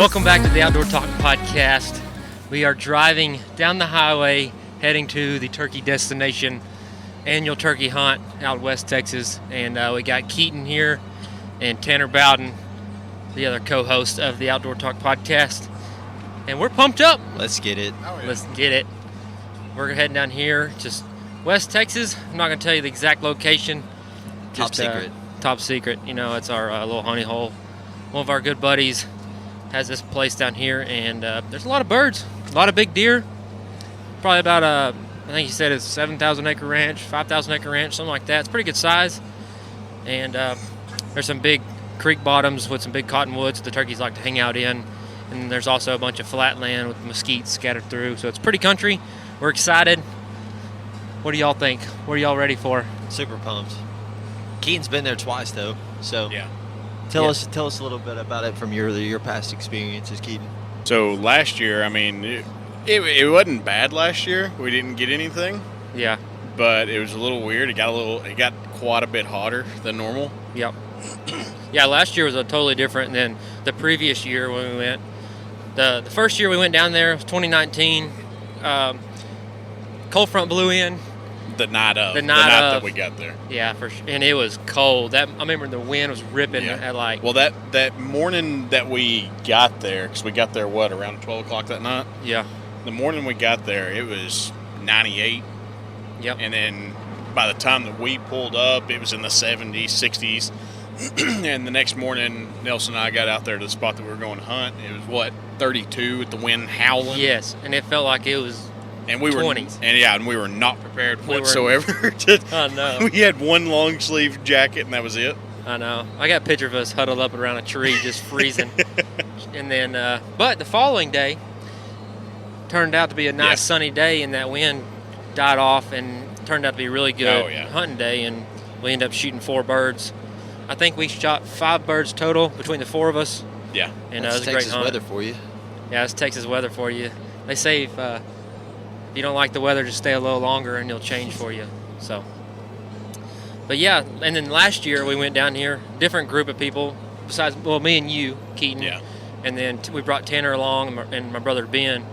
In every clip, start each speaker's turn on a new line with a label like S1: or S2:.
S1: Welcome back to the Outdoor Talk podcast. We are driving down the highway heading to the turkey destination annual turkey hunt out west Texas, and we got Keaton here and Tanner Bowden, the other co-host of the Outdoor Talk podcast, and we're pumped up.
S2: Let's get it.
S1: Oh, yeah. Let's get it. We're heading down here, just west Texas. I'm not going to tell you the exact location.
S2: Top secret.
S1: Top secret. You know, it's our little honey hole. One of our good buddies has this place down here, and there's a lot of birds, a lot of big deer. Probably about I think he said it's 7,000 acre ranch, 5,000 acre ranch, something like that. It's pretty good size. And there's some big creek bottoms with some big cottonwoods the turkeys like to hang out in. And there's also a bunch of flat land with mesquites scattered through. So it's pretty country. We're excited. What do y'all think? What are y'all ready for?
S2: Super pumped. Keaton's been there twice though, so
S3: yeah.
S2: Tell us a little bit about it from your past experiences, Keaton.
S3: So last year, I mean, it wasn't bad last year. We didn't get anything.
S1: Yeah.
S3: But it was a little weird. It got quite a bit hotter than normal.
S1: Yep. Yeah, last year was totally different than the previous year when we went. The first year we went down there was 2019. Cold front blew in.
S3: The night that we got there.
S1: Yeah, for sure. And it was cold. I remember the wind was ripping at like.
S3: Well, that morning that we got there, because we got there around 12 o'clock that night.
S1: Yeah.
S3: The morning we got there, it was 98.
S1: Yep.
S3: And then by the time that we pulled up, it was in the 70s, 60s. And the next morning, Nelson and I got out there to the spot that we were going to hunt. It was 32 with the wind howling.
S1: Yes, and it felt like it was.
S3: And we
S1: 20s.
S3: And we were not prepared whatsoever.
S1: I know.
S3: We had one long sleeve jacket, and that was it.
S1: I know. I got a picture of us huddled up around a tree, just freezing. And then, but the following day turned out to be a nice sunny day, and that wind died off, and turned out to be a really good hunting day. And we ended up shooting 4 birds. I think we shot 5 birds total between the 4 of us.
S3: Yeah,
S1: and
S2: it was
S1: a great hunt.
S2: weather for you.
S1: Yeah, it's Texas weather for you. They say if you don't like the weather, just stay a little longer and it'll change for you. So, but yeah, and then last year we went down here, different group of people besides, well, me and you, Keaton.
S3: Yeah.
S1: And then we brought Tanner along and my brother Ben,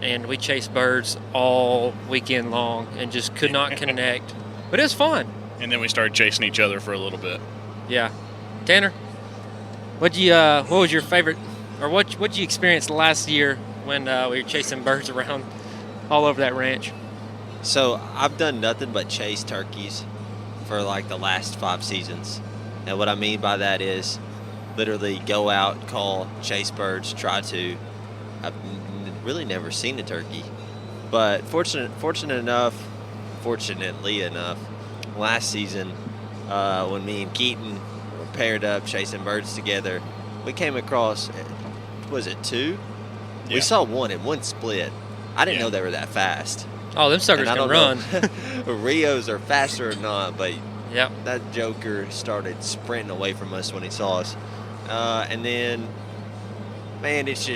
S1: and we chased birds all weekend long and just could not connect. But it was fun.
S3: And then we started chasing each other for a little bit.
S1: Yeah. Tanner, what was your favorite, or what you experienced last year when we were chasing birds around all over that ranch?
S2: So I've done nothing but chase turkeys for like the last 5 seasons. And what I mean by that is literally go out, call, chase birds, try to. I've really never seen a turkey. But fortunately enough, last season, when me and Keaton were paired up chasing birds together, we came across, was it 2? Yeah. We saw one and one split. I didn't know they were that fast.
S1: Oh, them suckers can run.
S2: Rios are faster or not, but
S1: yep.
S2: That joker started sprinting away from us when he saw us. And then, man, it's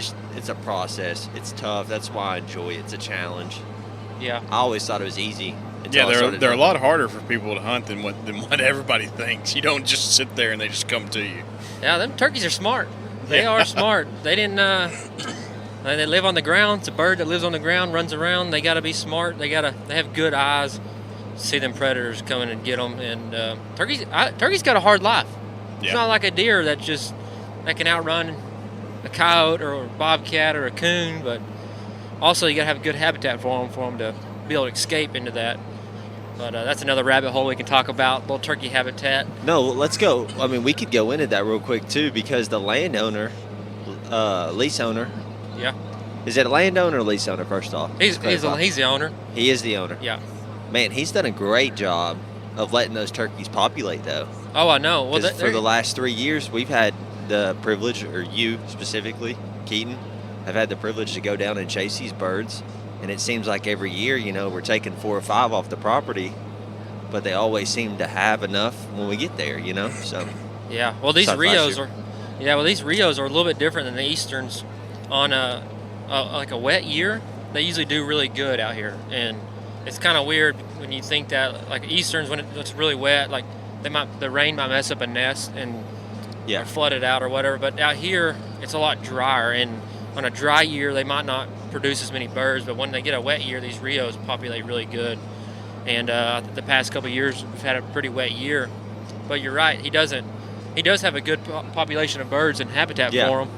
S2: a process. It's tough. That's why I enjoy it. It's a challenge.
S1: Yeah.
S2: I always thought it was easy.
S3: Yeah, they're a lot harder for people to hunt than what everybody thinks. You don't just sit there and they just come to you.
S1: Yeah, them turkeys are smart. They are smart. They didn't. They live on the ground. It's a bird that lives on the ground, runs around. They got to be smart. They have good eyes, see them predators coming and get them. And turkey's got a hard life.
S3: Yeah.
S1: It's not like a deer that can outrun a coyote or a bobcat or a coon. But also you got to have good habitat for them to be able to escape into that. But that's another rabbit hole we can talk about, little turkey habitat.
S2: No, let's go. I mean, we could go into that real quick, too, because the landowner, lease owner.
S1: Yeah.
S2: Is it a landowner or lease owner, first off?
S1: He's the owner.
S2: He is the owner.
S1: Yeah.
S2: Man, he's done a great job of letting those turkeys populate, though.
S1: Oh, I know. Well,
S2: for the last 3 years, we've had the privilege, or you specifically, Keaton, have had the privilege to go down and chase these birds. And it seems like every year, we're taking 4 or 5 off the property, but they always seem to have enough when we get there, So
S1: yeah, well, these Rios are a little bit different than the Easterns. On like a wet year, they usually do really good out here, and it's kind of weird when you think that like Easterns when it's really wet, like the rain might mess up a nest, and
S2: Yeah.
S1: or flooded out or whatever. But out here, it's a lot drier, and on a dry year, they might not produce as many birds, but when they get a wet year, these Rios populate really good. And the past couple of years, we've had a pretty wet year. But you're right, he does have a good population of birds and habitat for them.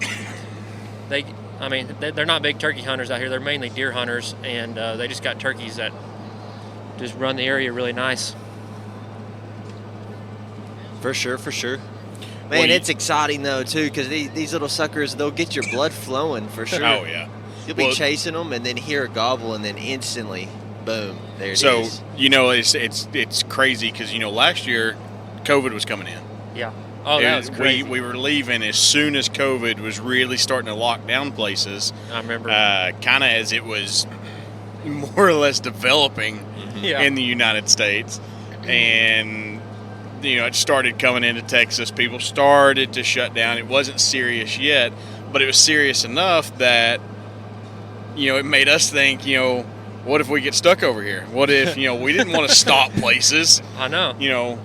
S1: They're not big turkey hunters out here. They're mainly deer hunters, and they just got turkeys that just run the area really nice.
S2: For sure. Man, it's exciting, though, too, because these little suckers, they'll get your blood flowing, for sure.
S3: Oh, yeah.
S2: You'll be chasing them and then hear a gobble, and then instantly, boom, there it is.
S3: So, it's crazy because, last year, COVID was coming in.
S1: Yeah. Oh, that was crazy.
S3: We were leaving as soon as COVID was really starting to lock down places.
S1: I remember.
S3: Kind of as it was more or less developing in the United States. And, it started coming into Texas. People started to shut down. It wasn't serious yet, but it was serious enough that, it made us think, what if we get stuck over here? What if, we didn't want to stop places.
S1: I know.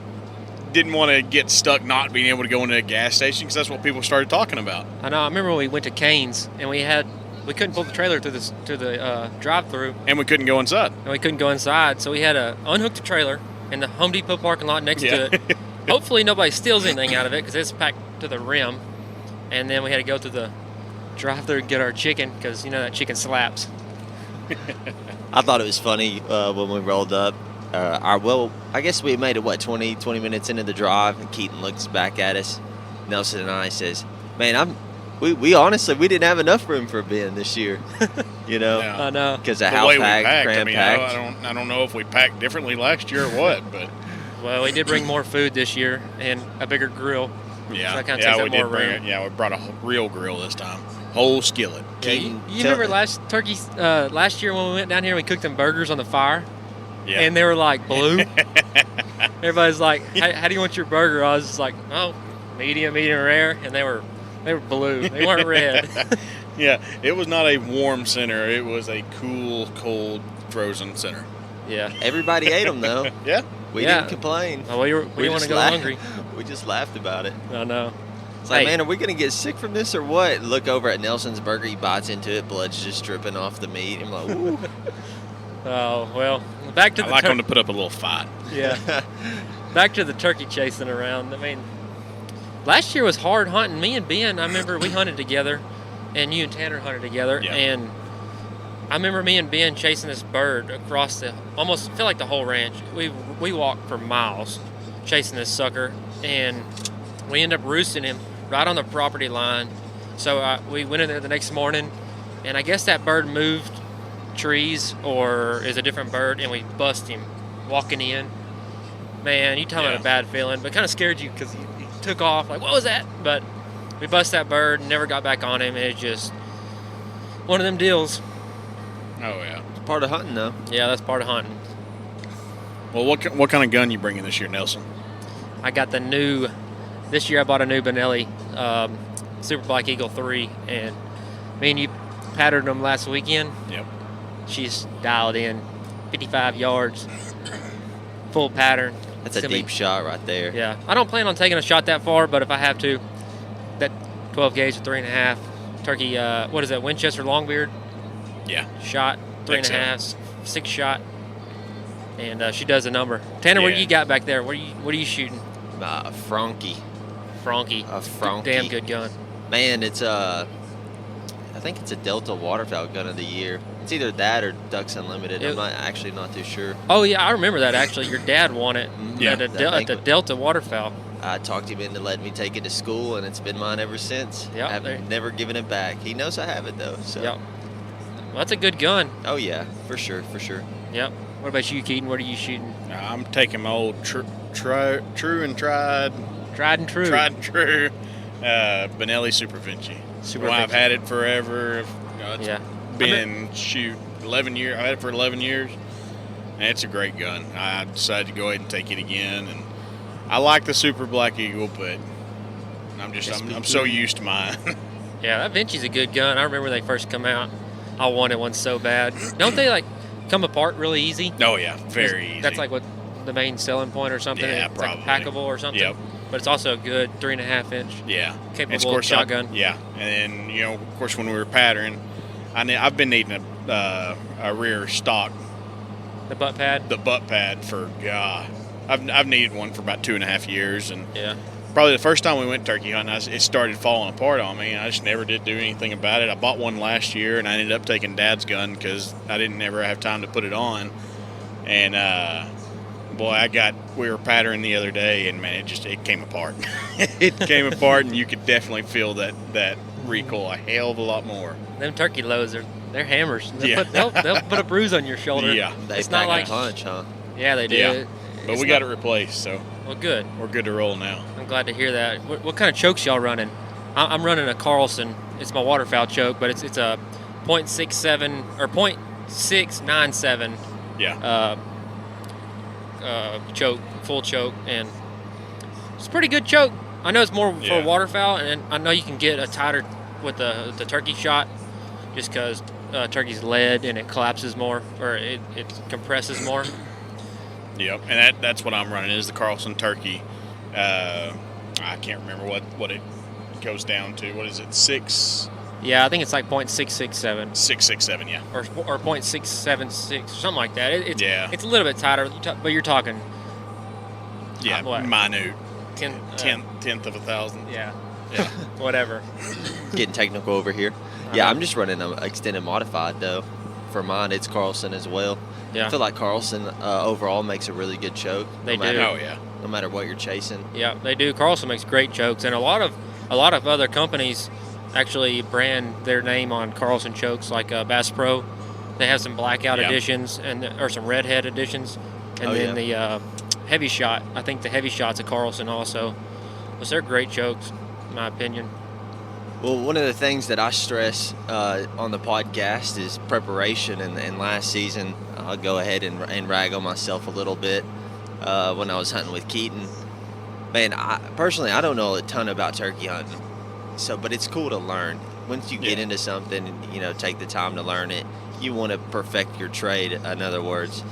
S3: Didn't want to get stuck not being able to go into a gas station because that's what people started talking about.
S1: I know. I remember when we went to Cane's and we couldn't pull the trailer through the drive-through.
S3: And we couldn't go inside.
S1: So we had to unhook the trailer in the Home Depot parking lot next to it. Hopefully nobody steals anything out of it because it's packed to the rim. And then we had to go through the drive-through and get our chicken because that chicken slaps.
S2: I thought it was funny when we rolled up. I guess we made it, 20 minutes into the drive, and Keaton looks back at us. Nelson and I says, man, we honestly, we didn't have enough room for Ben this year.
S3: Yeah.
S1: I know.
S2: Because of how packed, cram-packed.
S3: I don't know if we packed differently last year or what, but.
S1: Well, we did bring more food this year and a bigger grill.
S3: Yeah,
S1: so that kind of takes
S3: we
S1: up
S3: did
S1: more
S3: bring
S1: room.
S3: it. Yeah, we brought a real grill this time. Whole skillet.
S1: You remember last year when we went down here and we cooked them burgers on the fire?
S3: Yeah.
S1: And they were like blue. Everybody's like, how do you want your burger? I was just like, medium rare. And they were blue. They weren't red.
S3: Yeah, it was not a warm center. It was a cool, cold, frozen center.
S1: Yeah.
S2: Everybody ate them, though.
S3: Yeah.
S2: We didn't complain.
S1: Well, we didn't want to go hungry.
S2: We just laughed about it.
S1: I know.
S2: It's like, man, are we going to get sick from this or what? Look over at Nelson's burger. He bites into it. Blood's just dripping off the meat. I'm like, ooh.
S1: Oh, well, back to
S3: I like them to put up a little fight.
S1: Yeah. Back to the turkey chasing around. I mean, last year was hard hunting. Me and Ben, I remember we hunted together, and you and Tanner hunted together.
S3: Yeah.
S1: And I remember me and Ben chasing this bird across almost felt like the whole ranch. We walked for miles chasing this sucker, and we ended up roosting him right on the property line. So we went in there the next morning, and I guess that bird moved trees or is a different bird, and we bust him walking in. Man, you talking about a bad feeling, but kind of scared you because he took off like, what was that? But we bust that bird and never got back on him. It's just one of them deals.
S3: Oh yeah,
S2: It's part of hunting, though.
S1: Yeah, that's part of hunting.
S3: Well, what kind of gun you bringing this year, Nelson?
S1: I got this year I bought a new Benelli Super Black Eagle 3, and me and you patterned them last weekend.
S3: Yep.
S1: She's dialed in 55 yards, full pattern.
S2: That's a deep shot right there.
S1: Yeah. I don't plan on taking a shot that far, but if I have to, that 12 gauge with 3.5 turkey, what is that, Winchester Longbeard?
S3: Yeah.
S1: Shot, 3.5, 6 shot. And she does a number. Tanner, what do you got back there? What are you shooting?
S2: Frankie.
S1: Frankie.
S2: A Frankie.
S1: Damn good gun.
S2: Man, it's I think it's a Delta waterfowl gun of the year. It's either that or Ducks Unlimited. I'm not too sure.
S1: Oh yeah, I remember that actually. Your dad won it
S3: Yeah.
S1: at the Delta waterfowl.
S2: I talked him into letting me take it to school, and it's been mine ever since.
S1: Yep,
S2: I've never given it back. He knows I have it though. So.
S1: Yep. Well, that's a good gun.
S2: Oh yeah, for sure.
S1: Yep. What about you, Keaton? What are you shooting?
S3: I'm taking my old true and tried.
S1: Tried and true.
S3: Benelli Super Vinci. I've had it forever. It's been 11 years. I've had it for 11 years, and it's a great gun. I decided to go ahead and take it again, and I like the Super Black Eagle, but I'm so used to mine.
S1: Yeah, that Vinci's a good gun. I remember when they first come out. I wanted one so bad. Don't they come apart really easy?
S3: Oh yeah, very easy.
S1: That's like what the main selling point or something.
S3: Yeah,
S1: it's
S3: probably.
S1: like packable or something.
S3: Yep.
S1: but it's also a good 3.5 inch.
S3: Yeah.
S1: Capable shotgun.
S3: Yeah. And then, of course, when we were patterning, I've been needing a rear stock.
S1: The butt pad?
S3: The butt pad for, God. I've needed one for about 2.5 years. And
S1: yeah.
S3: Probably the first time we went turkey hunting, it started falling apart on me. I just never did do anything about it. I bought one last year, and I ended up taking Dad's gun because I didn't ever have time to put it on. And, boy, we were patterning the other day, and, man, it came apart. It came apart, and you could definitely feel that recoil a hell of a lot more.
S1: Them turkey loads, they're hammers. They'll put a bruise on your shoulder.
S3: Yeah.
S2: It's not like a punch, huh?
S1: Yeah, they do.
S3: Yeah. But we got it replaced, so.
S1: Well, good.
S3: We're good to roll now.
S1: I'm glad to hear that. What kind of chokes y'all running? I'm running a Carlson. It's my waterfowl choke, but it's a .67 or .697.
S3: Yeah.
S1: Choke, full choke, and it's a pretty good choke. I know it's more for waterfowl, and I know you can get a tighter with the turkey shot, just because turkey's lead and it collapses more, or it compresses more.
S3: Yep, and that's what I'm running is the Carlson turkey. I can't remember what it goes down to. What is it? 6?
S1: Yeah, I think it's like .667.
S3: 667, yeah.
S1: Or .676, something like that. It's a little bit tighter, but you're talking.
S3: Yeah,
S1: what?
S3: Minute.
S1: Tenth
S3: of a thousand.
S1: Yeah. Yeah. Whatever.
S2: Getting technical over here. Yeah, I'm just running an extended modified though. For mine, it's Carlson as well.
S1: Yeah.
S2: I feel like Carlson overall makes a really good choke.
S1: They do.
S3: Oh yeah.
S2: No matter what you're chasing.
S1: Yeah, they do. Carlson makes great chokes, and a lot of other companies actually brand their name on Carlson chokes, like Bass Pro. They have some blackout editions or some redhead editions, and the heavy shot. I think the heavy shot's a Carlson also. But they're great chokes, in my opinion.
S2: Well, one of the things that I stress on the podcast is preparation. And last season, I'll go ahead and rag on myself a little bit when I was hunting with Keaton. Man, I don't know a ton about turkey hunting, but it's cool to learn. Once you get into something and, take the time to learn it, you want to perfect your trade, in other words.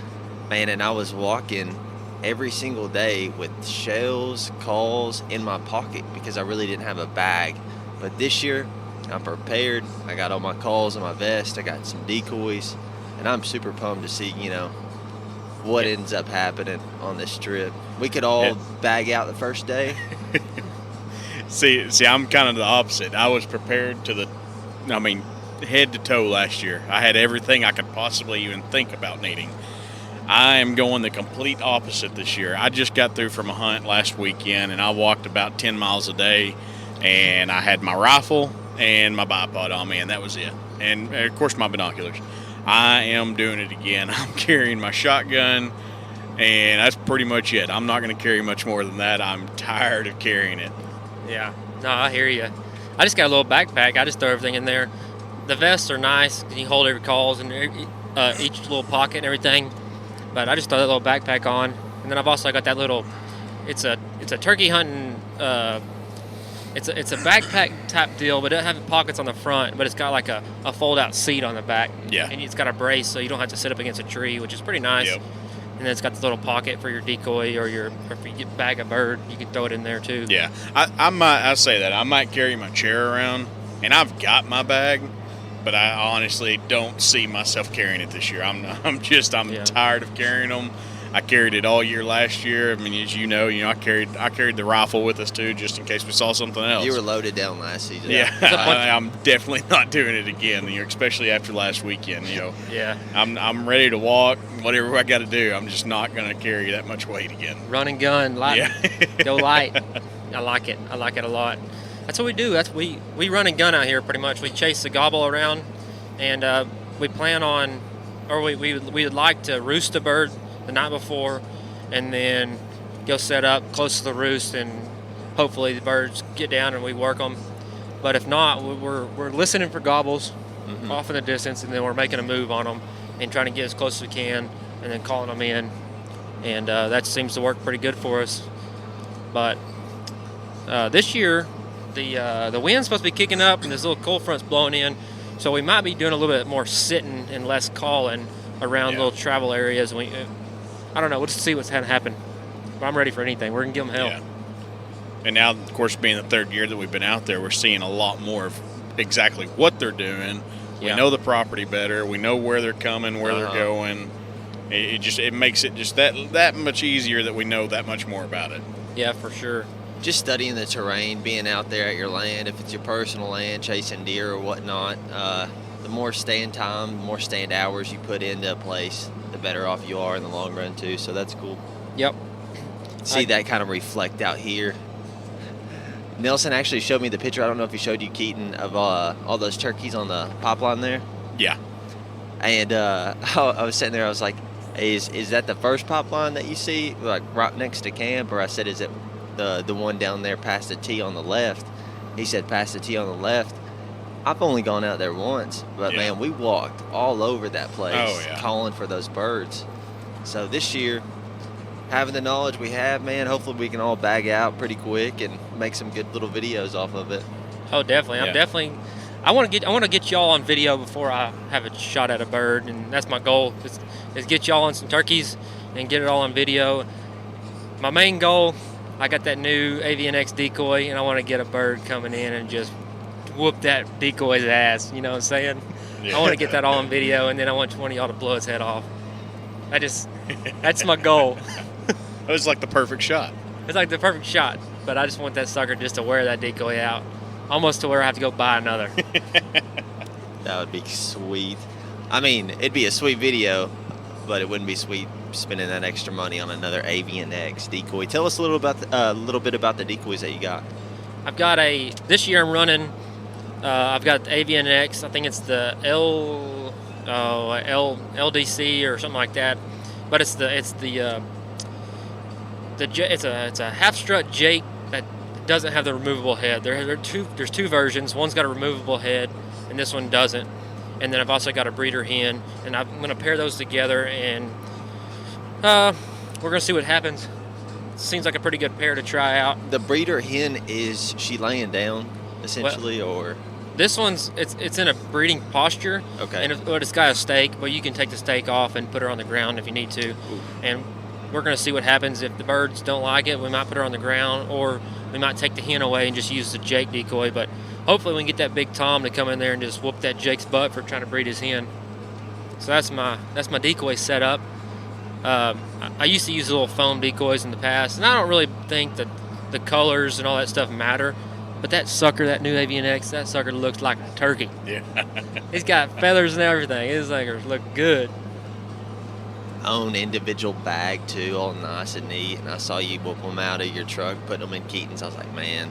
S2: Man, and I was walking every single day with shells, calls in my pocket because I really didn't have a bag. But this year, I'm prepared. I got all my calls in my vest. I got some decoys. And I'm super pumped to see, what ends up happening on this trip. We could all bag out the first day.
S3: See, I'm kind of the opposite. I was prepared head to toe last year. I had everything I could possibly even think about needing. I am going the complete opposite this year. I just got through from a hunt last weekend, and I walked about 10 miles a day. And I had my rifle and my bipod on me, and that was it. And, of course, my binoculars. I am doing it again. I'm carrying my shotgun, and that's pretty much it. I'm not going to carry much more than that. I'm tired of carrying it.
S1: Yeah. No, I hear you. I just got a little backpack. I just throw everything in there. The vests are nice. You hold every calls and each little pocket and everything. But I just throw that little backpack on. And then I've also got that little – it's a turkey hunting It's a backpack type deal, but it doesn't have pockets on the front, but it's got like a fold-out seat on the back.
S3: Yeah.
S1: And it's got a brace, so you don't have to sit up against a tree, which is pretty nice.
S3: Yep.
S1: And then it's got this little pocket for your decoy or if you bag a bird, you can throw it in there too.
S3: Yeah. I say that. I might carry my chair around, and I've got my bag, but I honestly don't see myself carrying it this year. I'm tired of carrying them. I carried it all year last year. I mean, as you know, I carried the rifle with us too, just in case we saw something else.
S2: You were loaded down last season.
S3: Yeah, I'm definitely not doing it again. Especially after last weekend.
S1: Yeah.
S3: I'm ready to walk. Whatever I got to do, I'm just not going to carry that much weight again.
S1: Run and gun, light.
S3: Yeah.
S1: Go light. I like it. I like it a lot. That's what we do. We run and gun out here pretty much. We chase the gobble around, and we plan on, or we would like to roost a bird the night before, and then go set up close to the roost, and hopefully the birds get down and we work them. But if not, we're listening for gobbles off in the distance, and then we're making a move on them and trying to get as close as we can, and then calling them in. And that seems to work pretty good for us. But this year, the wind's supposed to be kicking up, and this little cold front's blowing in, so we might be doing a little bit more sitting and less calling around little travel areas. I don't know. We'll just see what's going to happen. But I'm ready for anything. We're going to give them hell.
S3: And now, of course, being the third year that we've been out there, we're seeing a lot more of exactly what they're doing. We know the property better. We know where they're coming, where they're going. It makes it just that much easier that we know that much more about it.
S1: Yeah, for sure.
S2: Just studying the terrain, being out there at your land, if it's your personal land, chasing deer or whatnot, the more stand time, the more stand hours you put into a place, the better off you are in the long run too. So that's cool.
S1: Yep.
S2: See that kind of reflect out here. Nelson actually showed me the picture. I don't know if he showed you, Keaton, of all those turkeys on the pop line there.
S3: Yeah.
S2: And I was sitting there. I was like, hey, "Is that the first pop line that you see, like right next to camp?" Or I said, "Is it the one down there past the T on the left?" He said, "Past the T on the left." I've only gone out there once, but man, we walked all over that place calling for those birds. So this year, having the knowledge we have, man, hopefully we can all bag out pretty quick and make some good little videos off of it.
S1: Oh, definitely. I want to get y'all on video before I have a shot at a bird, and that's my goal. Is get y'all on some turkeys and get it all on video. My main goal, I got that new Avian X Decoy, and I want to get a bird coming in and just whoop that decoy's ass. You know what I'm saying? Yeah. I want to get that all on video, and then I want one of y'all to blow its head off. That's my goal.
S3: That was like the perfect shot.
S1: It's like the perfect shot, but I just want that sucker just to wear that decoy out, almost to where I have to go buy another.
S2: That would be sweet. I mean, it'd be a sweet video, but it wouldn't be sweet spending that extra money on another Avian X Decoy. Tell us a little bit about the decoys that you got.
S1: I've got this year I'm running. I've got the Avian X. I think it's the LDC or something like that. But it's a half strut Jake that doesn't have the removable head. There's two versions. One's got a removable head, and this one doesn't. And then I've also got a breeder hen, and I'm going to pair those together, and we're going to see what happens. Seems like a pretty good pair to try out.
S2: The breeder hen, is she laying down essentially, or?
S1: This one's it's in a breeding posture.
S2: Okay.
S1: And it's got a stake, but you can take the stake off and put her on the ground if you need to. Ooh. And we're going to see what happens. If the birds don't like it, we might put her on the ground, or we might take the hen away and just use the Jake decoy. But hopefully we can get that big Tom to come in there and just whoop that Jake's butt for trying to breed his hen. So that's my decoy setup. I used to use little foam decoys in the past, and I don't really think that the colors and all that stuff matter. But that sucker, that new Avian X, that sucker looks like a turkey.
S3: Yeah.
S1: He's got feathers and everything. His suckers look good.
S2: Own individual bag too, all nice and neat. And I saw you whoop them out of your truck, put them in Keaton's. I was like, man.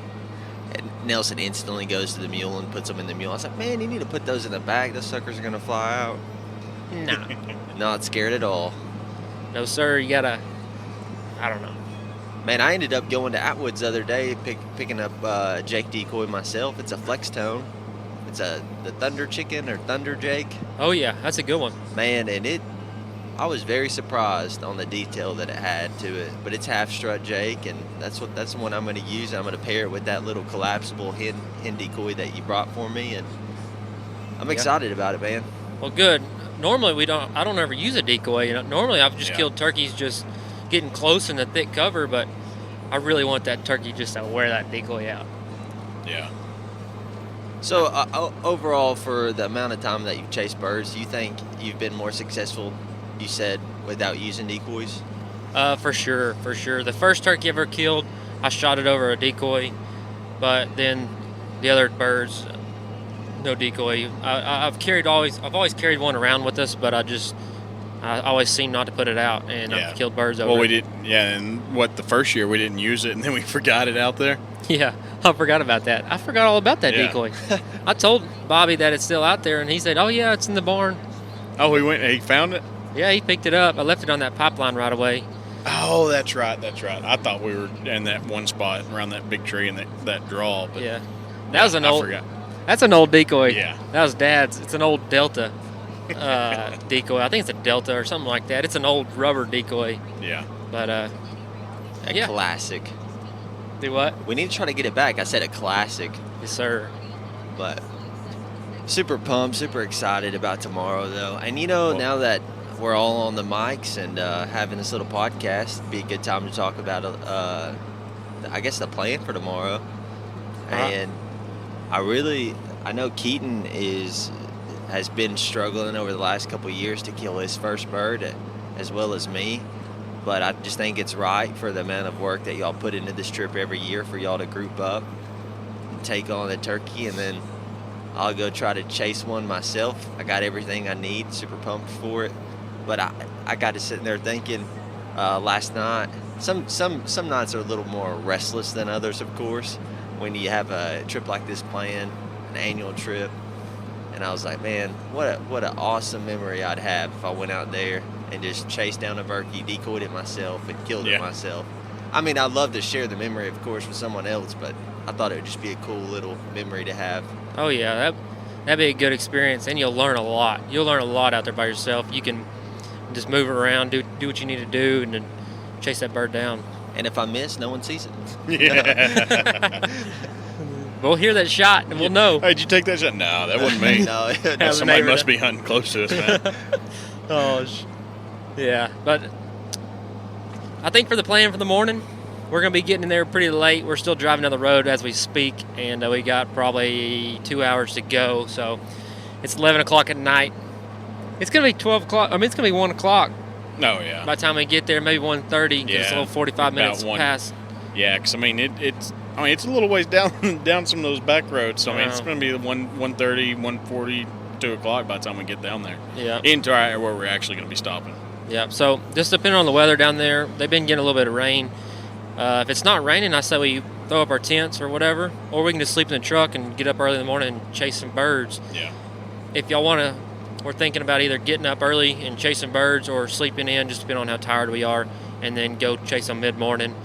S2: And Nelson instantly goes to the mule and puts them in the mule. I was like, man, you need to put those in the bag. Those suckers are gonna fly out.
S1: Nah.
S2: Not scared at all.
S1: No, sir. You gotta. I don't know.
S2: Man, I ended up going to Atwood's the other day, picking up Jake decoy myself. It's a flex tone. It's the Thunder Chicken or Thunder Jake.
S1: Oh yeah, that's a good one.
S2: Man, and I was very surprised on the detail that it had to it. But it's half strut Jake, and that's the one I'm going to use. I'm going to pair it with that little collapsible hen decoy that you brought for me, and I'm excited about it, man.
S1: Well, good. Normally I don't ever use a decoy. You know, normally I've just killed turkeys just getting close in the thick cover, but I really want that turkey just to wear that decoy out.
S3: Yeah.
S2: So overall, for the amount of time that you've chased birds, do you think you've been more successful, you said, without using decoys?
S1: For sure. The first turkey I ever killed, I shot it over a decoy, but then the other birds, no decoy. I've always carried one around with us, but I always seem not to put it out, and I've killed birds over it.
S3: Well, we did, and the first year we didn't use it, and then we forgot it out there?
S1: Yeah, I forgot about that. I forgot all about that decoy. I told Bobby that it's still out there, and he said, oh, yeah, it's in the barn.
S3: Oh, he found it?
S1: Yeah, he picked it up. I left it on that pipeline right away.
S3: Oh, that's right. I thought we were in that one spot around that big tree and that draw. But
S1: yeah, that's an old decoy. Yeah. That was Dad's. It's an old Delta. Decoy. I think it's a Delta or something like that. It's an old rubber decoy.
S3: Yeah.
S1: But
S2: a classic.
S1: Do what?
S2: We need to try to get it back. I said a classic.
S1: Yes, sir.
S2: But super pumped, super excited about tomorrow, though. And now that we're all on the mics and having this little podcast, it'd be a good time to talk about I guess the plan for tomorrow. And I know Keaton has been struggling over the last couple of years to kill his first bird, as well as me. But I just think it's right for the amount of work that y'all put into this trip every year for y'all to group up and take on a turkey, and then I'll go try to chase one myself. I got everything I need, super pumped for it. But I got to sit there thinking last night, some nights are a little more restless than others, of course, when you have a trip like this planned, an annual trip. And I was like, man, what an awesome memory I'd have if I went out there and just chased down a turkey, decoyed it myself, and killed it myself. I mean, I'd love to share the memory, of course, with someone else, but I thought it would just be a cool little memory to have.
S1: Oh yeah, that'd be a good experience, and you'll learn a lot. You'll learn a lot out there by yourself. You can just move around, do what you need to do, and then chase that bird down.
S2: And if I miss, no one sees it.
S3: Yeah.
S1: We'll hear that shot, and we'll know.
S3: Hey, did you take that shot? No, that wasn't me.
S2: No,
S3: somebody must be hunting close to us, man.
S1: Yeah, but I think for the plan for the morning, we're going to be getting in there pretty late. We're still driving down the road as we speak, and we got probably 2 hours to go. So it's 11 o'clock at night. It's going to be 12 o'clock. I mean, it's going to be 1 o'clock.
S3: No, yeah.
S1: By the time we get there, maybe 1:30, because it's a little 45 minutes past.
S3: Yeah, because, I mean, it's a little ways down some of those back roads. So, I mean, it's going to be 1:30, 1:40, 2 o'clock by the time we get down there.
S1: Yeah.
S3: Into where we're actually going to be stopping.
S1: Yeah, so just depending on the weather down there, they've been getting a little bit of rain. If it's not raining, I say we throw up our tents or whatever, or we can just sleep in the truck and get up early in the morning and chase some birds.
S3: Yeah.
S1: If y'all want to, we're thinking about either getting up early and chasing birds or sleeping in, just depending on how tired we are, and then go chase them mid-morning,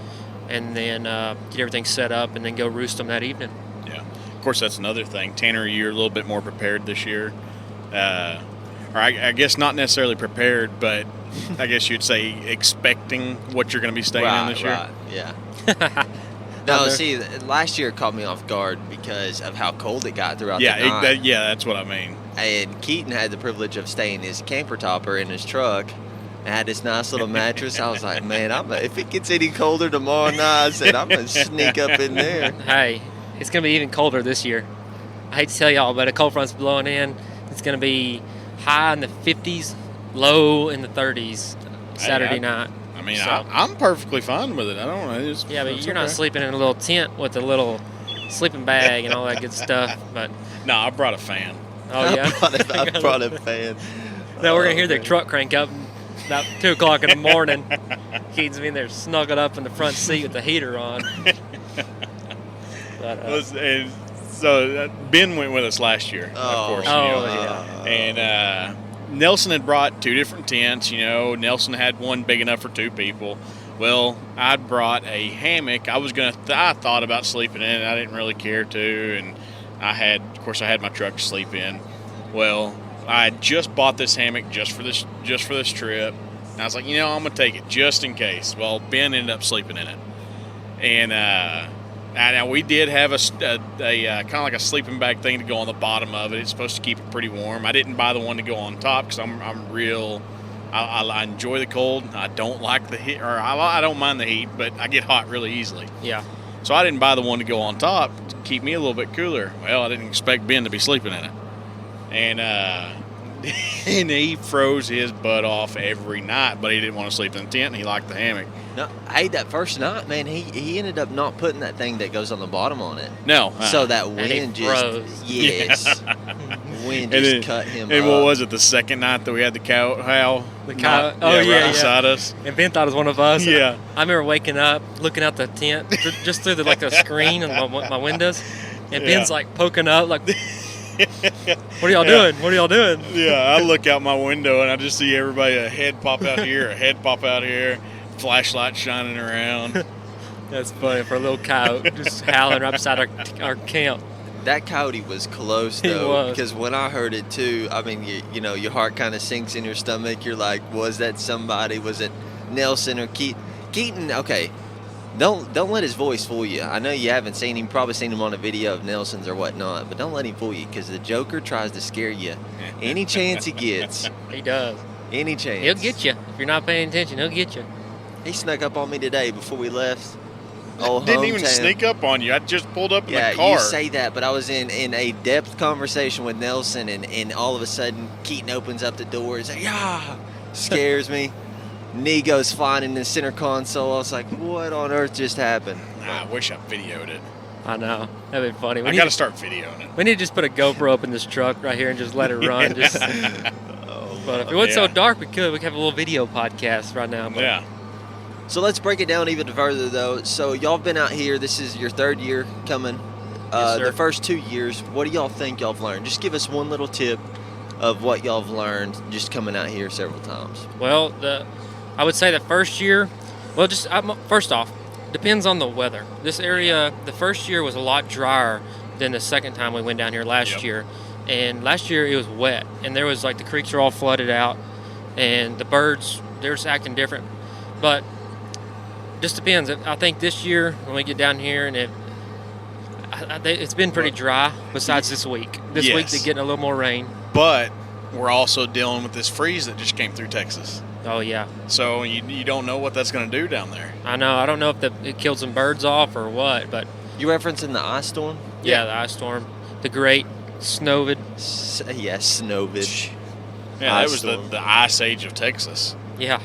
S1: and then get everything set up, and then go roost them that evening.
S3: Yeah. Of course, that's another thing. Tanner, you're a little bit more prepared this year. Or I guess not necessarily prepared, but I guess you'd say expecting what you're going to be staying in this year.
S2: Right, yeah. No, see, last year caught me off guard because of how cold it got throughout the night.
S3: That's what I mean.
S2: And Keaton had the privilege of staying in his camper topper in his truck and had this nice little mattress. I was like, man, if it gets any colder tomorrow night, I said, I'm going to sneak up in there.
S1: Hey, it's going to be even colder this year. I hate to tell y'all, but a cold front's blowing in. It's going to be high in the 50s, low in the 30s Saturday night.
S3: I mean, so, I'm perfectly fine with it. I don't know.
S1: Yeah, but you're not sleeping in a little tent with a little sleeping bag and all that good stuff. But
S3: no, I brought a fan.
S1: Oh, yeah?
S2: I brought a fan.
S1: Now we're going to hear the truck crank up about 2 o'clock in the morning. Keaton's in there snuggled up in the front seat with the heater on. But,
S3: so Ben went with us last year, of course.
S1: Yeah.
S3: And Nelson had brought 2 different tents. Nelson had one big enough for 2 people. Well, I brought a hammock. I thought about sleeping in it. I didn't really care to, and I had my truck to sleep in. Well, I just bought this hammock just for this trip. And I was like, I'm gonna take it just in case. Well, Ben ended up sleeping in it, and now we did have a kind of like a sleeping bag thing to go on the bottom of it. It's supposed to keep it pretty warm. I didn't buy the one to go on top because I enjoy the cold. I don't like the heat, or I don't mind the heat, but I get hot really easily.
S1: Yeah.
S3: So I didn't buy the one to go on top to keep me a little bit cooler. Well, I didn't expect Ben to be sleeping in it, and and he froze his butt off every night. But he didn't want to sleep in the tent, and he liked the hammock.
S2: No, hey, that first night, man, he ended up not putting that thing that goes on the bottom on it.
S3: No.
S2: So that wind just wind just cut him up.
S3: And what was it, the second night that we had the cow howl? Right beside us.
S1: And Ben thought it was one of us.
S3: Yeah.
S1: I remember waking up, looking out the tent, just through the screen and my windows, and Ben's like poking up, like, what are y'all doing? What are y'all doing?
S3: Yeah, I look out my window and I just see everybody, a head pop out here, a head pop out here. Flashlight shining around.
S1: That's funny for a little coyote just howling right beside our camp.
S2: That coyote was close though, because when I heard it too, I mean, your heart kind of sinks in your stomach. You're like, was that somebody? Was it Nelson or Keaton? Keaton, okay. Don't let his voice fool you. I know you haven't seen him, probably seen him on a video of Nelson's or whatnot, but don't let him fool you because the Joker tries to scare you any chance he gets.
S1: He does.
S2: Any chance.
S1: He'll get you. If you're not paying attention, he'll get you.
S2: He snuck up on me today before we left. old
S3: Didn't even
S2: hometown.
S3: sneak up on you. I just pulled up in
S2: Yeah,
S3: the car.
S2: you say that, but I was in a depth conversation with Nelson, and all of a sudden Keaton opens up the door and says, "Yeah," scares me. Knee goes flying in the center console. I was like, "What on earth just happened?"
S3: I wish I videoed it.
S1: I know. That'd be funny.
S3: I got to start videoing it.
S1: We need to just put a GoPro up in this truck right here and just let it run. Just, but if it wasn't so dark, we could have a little video podcast right now. But.
S3: Yeah.
S2: So let's break it down even further, though. So y'all been out here. This is your third year coming.
S1: Yes, sir.
S2: The first 2 years, what do y'all think y'all have learned? Just give us one little tip of what y'all have learned just coming out here several times.
S1: Well, I would say the first year, first off, depends on the weather. This area, the first year was a lot drier than the second time we went down here last year. And last year it was wet, and there was like the creeks are all flooded out, and the birds, they're just acting different. But just depends. I think this year when we get down here, and it's been pretty dry besides this week. This week they're getting a little more rain.
S3: But we're also dealing with this freeze that just came through Texas.
S1: Oh, yeah.
S3: So you don't know what that's going to do down there.
S1: I know. I don't know if it killed some birds off or what, but...
S2: You referencing the ice storm?
S1: Yeah, the ice storm. The great Snowvid.
S2: Snowvid.
S3: Yeah, that was the ice age of Texas.
S1: Yeah.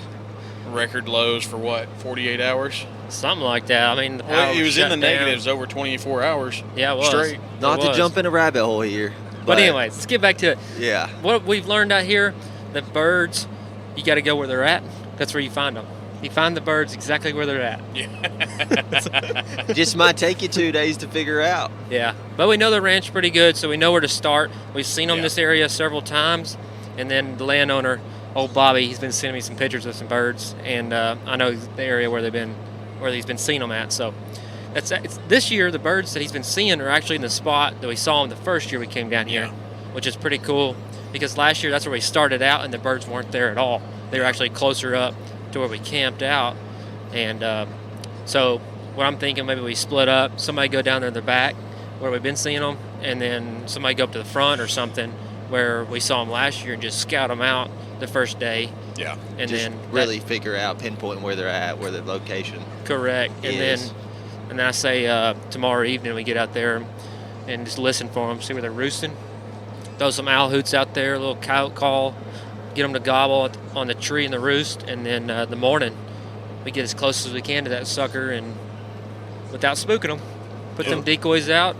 S3: Record lows for what, 48 hours?
S1: Something like that. I mean, the
S3: Well,
S1: power
S3: it was in the
S1: shut down.
S3: negatives over 24 hours.
S1: Yeah, it was.
S3: Straight.
S2: Not to jump in a rabbit hole here.
S1: But anyways, let's get back to it.
S2: Yeah.
S1: What we've learned out here, the birds, you got to go where they're at. That's where you find them. You find the birds exactly where they're at.
S3: Yeah.
S2: Just might take you 2 days to figure out.
S1: Yeah. But we know the ranch pretty good, so we know where to start. We've seen them in this area several times. And then the landowner, old Bobby, he's been sending me some pictures of some birds. And I know the area where he's been seeing them at. So it's this year, the birds that he's been seeing are actually in the spot that we saw them the first year we came down here, which is pretty cool. Because last year, that's where we started out, and the birds weren't there at all. They were actually closer up to where we camped out. And so what I'm thinking, maybe we split up. Somebody go down there in the back where we've been seeing them, and then somebody go up to the front or something where we saw them last year and just scout them out the first day.
S3: Yeah.
S1: And
S2: just
S1: then
S2: really figure out, pinpoint where they're at, where their location.
S1: Correct. And then I say tomorrow evening we get out there and just listen for them, see where they're roosting. Throw some owl hoots out there, a little coyote call, get them to gobble on the tree in the roost, and then the morning we get as close as we can to that sucker and without spooking them, put them decoys out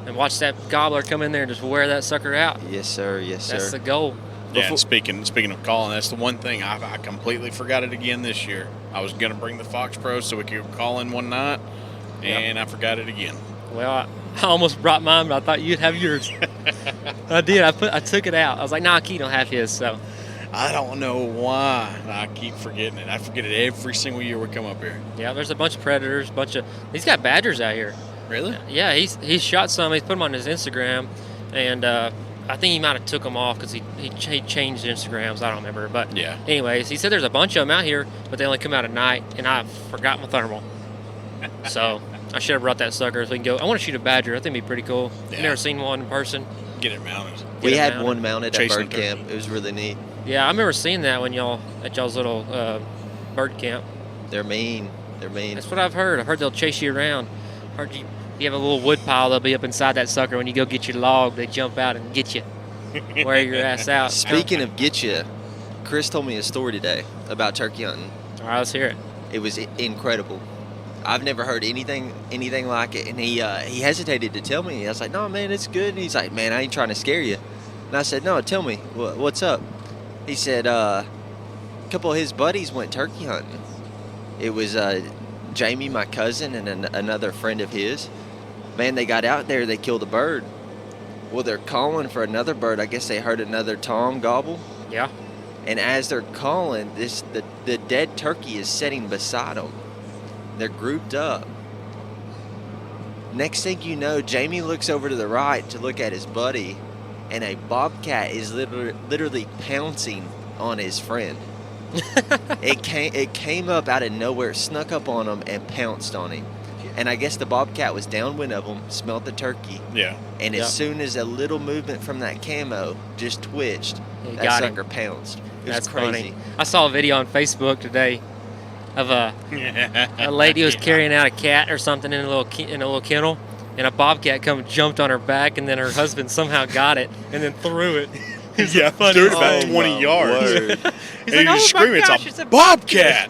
S1: and watch that gobbler come in there and just wear that sucker out.
S2: Yes, sir. Yes, sir.
S1: That's the goal.
S3: Yeah, and speaking of calling, that's the one thing I completely forgot it again this year. I was going to bring the Fox Pro so we could call in one night, and I forgot it again.
S1: Well, I almost brought mine, but I thought you'd have yours. I did. I took it out. I was like, nah, Keith don't have his. So
S3: I don't know why I keep forgetting it. I forget it every single year we come up here.
S1: Yeah, there's a bunch of predators, he's got badgers out here.
S3: Really?
S1: Yeah, he's shot some. He's put them on his Instagram, and I think he might have took them off because he changed Instagrams. I don't remember, but anyways, he said there's a bunch of them out here, but they only come out at night, and I forgot my thermal. So I should have brought that sucker so we can go. I want to shoot a badger. I think it'd be pretty cool.
S3: Yeah.
S1: I've never seen one in person.
S3: Get it mounted.
S2: We had one mounted at
S3: Chasing
S2: bird camp. It was really neat.
S1: Yeah, I remember seeing that when at y'all's little bird camp.
S2: They're mean. They're mean.
S1: That's what I've heard. I've heard they'll chase you around. Heard you have a little wood pile. They'll be up inside that sucker. When you go get your log, they jump out and get you. Wear your ass out.
S2: Speaking of get you, Chris told me a story today about turkey hunting.
S1: All right, let's hear it.
S2: It was incredible. I've never heard anything like it, and he hesitated to tell me. I was like, "No, man, it's good." And he's like, "Man, I ain't trying to scare you." And I said, "No, tell me what's up." He said, a couple of his buddies went turkey hunting. It was Jamie, my cousin, and another friend of his. Man, they got out there, they killed a bird. Well, they're calling for another bird. I guess they heard another tom gobble.
S1: Yeah.
S2: And as they're calling, the dead turkey is sitting beside them. They're grouped up. Next thing you know, Jamie looks over to the right to look at his buddy, and a bobcat is literally pouncing on his friend. It came up out of nowhere, snuck up on him, and pounced on him. And I guess the bobcat was downwind of him, smelled the turkey.
S3: Yeah.
S2: And as soon as a little movement from that camo just twitched, that sucker pounced. It was crazy.
S1: Funny. I saw a video on Facebook today. of a lady was carrying out a cat or something in a little kennel, and a bobcat jumped on her back, and then her husband somehow got it and then threw it.
S3: Yeah, threw it about 20 yards.
S1: He's
S3: And
S1: like,
S3: you just
S1: "Oh my
S3: scream,
S1: gosh,
S3: it's a bobcat!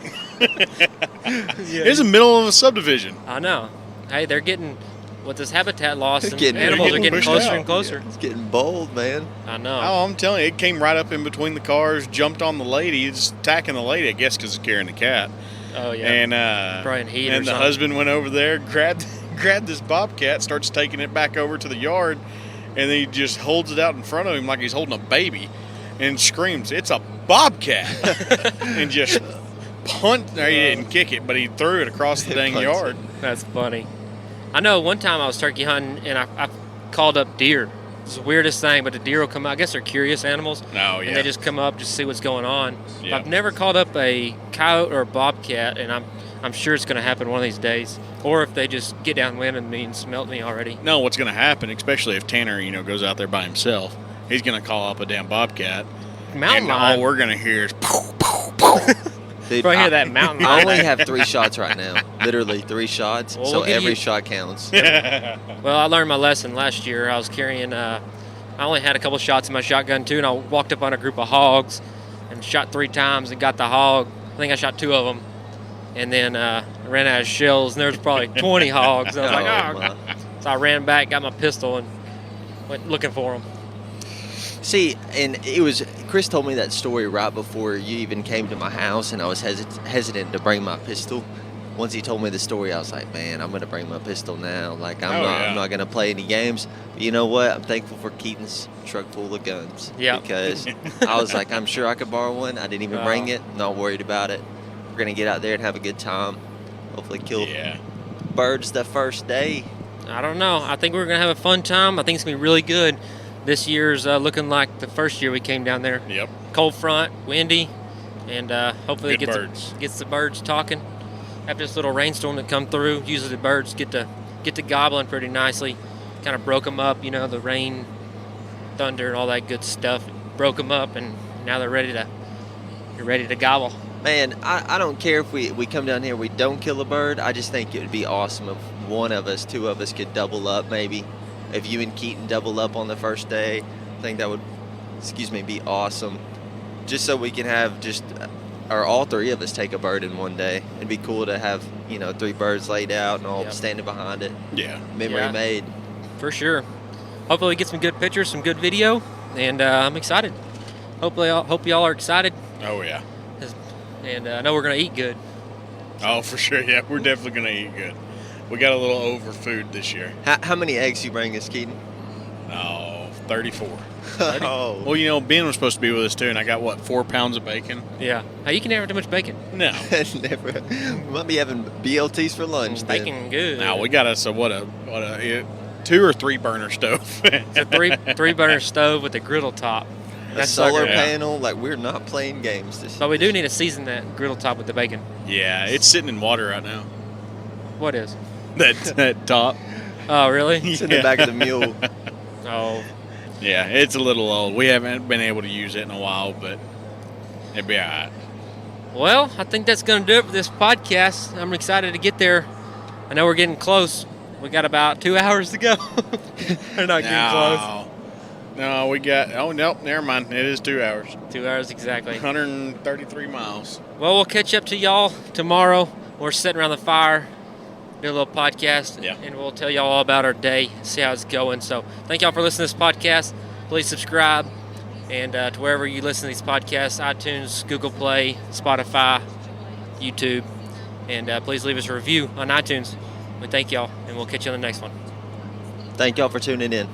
S3: It's in the middle of a subdivision.
S1: I know. Hey, they're getting with this habitat loss, and
S2: Getting-
S1: animals are
S3: getting
S1: getting
S3: pushed
S1: closer
S3: out.
S1: and closer.
S2: It's getting bold, man.
S1: I know.
S3: Oh, I'm telling you, it came right up in between the cars, jumped on the lady, it's attacking the lady, I guess, because it's carrying the cat.
S1: Oh yeah.
S3: And
S1: Probably in heat or
S3: and the
S1: something.
S3: husband went over there, grabbed this bobcat, starts taking it back over to the yard, and then he just holds it out in front of him like he's holding a baby, and screams, "It's a bobcat!" and just punt. No, he didn't kick it, but he threw it across the dang
S2: Punts
S3: yard.
S1: That's funny. I know one time I was turkey hunting and I called up deer. It's the weirdest thing, but the deer will come out. I guess they're curious animals.
S3: Oh, yeah.
S1: And they just come up just to see what's going on.
S3: Yeah.
S1: I've never called up a coyote or a bobcat, and I'm sure it's going to happen one of these days. Or if they just get downwind of me and smelt me already.
S3: No, what's going to happen, especially if Tanner, goes out there by himself, he's going to call up a damn bobcat.
S1: Mountain
S3: and
S1: lion.
S3: all we're going to hear is poof, poof, poof.
S2: Dude,
S1: Probably hear that mountain
S2: I
S1: lion.
S2: only have 3 shots right now. Literally 3 shots.
S1: Well,
S2: so
S1: we'll give
S2: every
S1: you-
S2: shot counts.
S1: Well, I learned my lesson last year. I was carrying, I only had a couple shots in my shotgun too, and I walked up on a group of hogs and shot 3 times and got the hog. I think I shot 2 of them. And then I ran out of shells, and there was probably 20 hogs. I was like,
S2: Oh,
S1: oh.
S2: my.
S1: So I ran back, got my pistol, and went looking for them.
S2: See, and Chris told me that story right before you even came to my house, and I was hesitant to bring my pistol. Once he told me the story, I was like, man, I'm going to bring my pistol now. Like, I'm not going to play any games. But you know what? I'm thankful for Keaton's truck full of guns.
S1: Yeah.
S2: Because I was like, I'm sure I could borrow one. I didn't even bring it. Not worried about it. We're going to get out there and have a good time. Hopefully kill birds the first day.
S1: I don't know. I think we're going to have a fun time. I think it's going to be really good. This year's looking like the first year we came down there.
S3: Yep.
S1: Cold front, windy, and hopefully
S3: Good
S1: it
S3: birds.
S1: gets the birds talking. After this little rainstorm that come through, usually the birds get to gobbling pretty nicely. Kind of broke them up, the rain, thunder, and all that good stuff. Broke them up, and now they're ready to gobble.
S2: Man, I don't care if we come down here, we don't kill a bird. I just think it would be awesome if one of us, 2 of us could double up maybe. If you and Keaton double up on the first day, I think that would, be awesome. Just so we can have or all 3 of us take a bird in one day. It'd be cool to have, 3 birds laid out and all
S1: Yep.
S2: standing behind it.
S3: Yeah.
S2: Memory made.
S1: For sure. Hopefully we get some good pictures, some good video, and I'm excited. Hope y'all are excited,
S3: Oh, yeah.
S1: and I know we're going to eat good.
S3: Oh, for sure. Yeah, we're definitely going to eat good. We got a little over food this year.
S2: How many eggs you bring us, Keaton?
S3: Oh, 34.
S2: Oh.
S3: Well, Ben was supposed to be with us too, and I got, 4 pounds of bacon?
S1: Yeah. Hey, you can never have too much bacon.
S3: No.
S2: Never. We might be having BLTs for lunch. then.
S1: Bacon good.
S3: No, we got us a 2 or 3 burner stove.
S1: It's a three burner stove with a griddle top.
S2: A solar
S1: sucker.
S2: panel. Like, we're not playing games this
S1: But we do need to season that griddle top with the bacon.
S3: Yeah, it's sitting in water right now.
S1: What is?
S3: That top.
S1: Oh, really?
S2: It's in the back of the mule.
S1: Oh,
S3: Yeah, it's a little old. We haven't been able to use it in a while, but it'd be all right.
S1: well, I think that's going to do it for this podcast. I'm excited to get there. I know we're getting close. We got about 2 hours to go. We're not getting close.
S3: No, we got. Oh, nope, never mind. It is 2 hours.
S1: 2 hours exactly.
S3: 133 miles.
S1: Well, we'll catch up to y'all tomorrow. We're sitting around the fire, do a little podcast,
S3: Yeah.
S1: and we'll tell y'all all about our day, see how it's going. So thank y'all for listening to this podcast. Please subscribe, and to wherever you listen to these podcasts, iTunes, Google Play, Spotify, YouTube, and please leave us a review on iTunes. We thank y'all, and we'll catch you on the next one.
S2: Thank y'all for tuning in.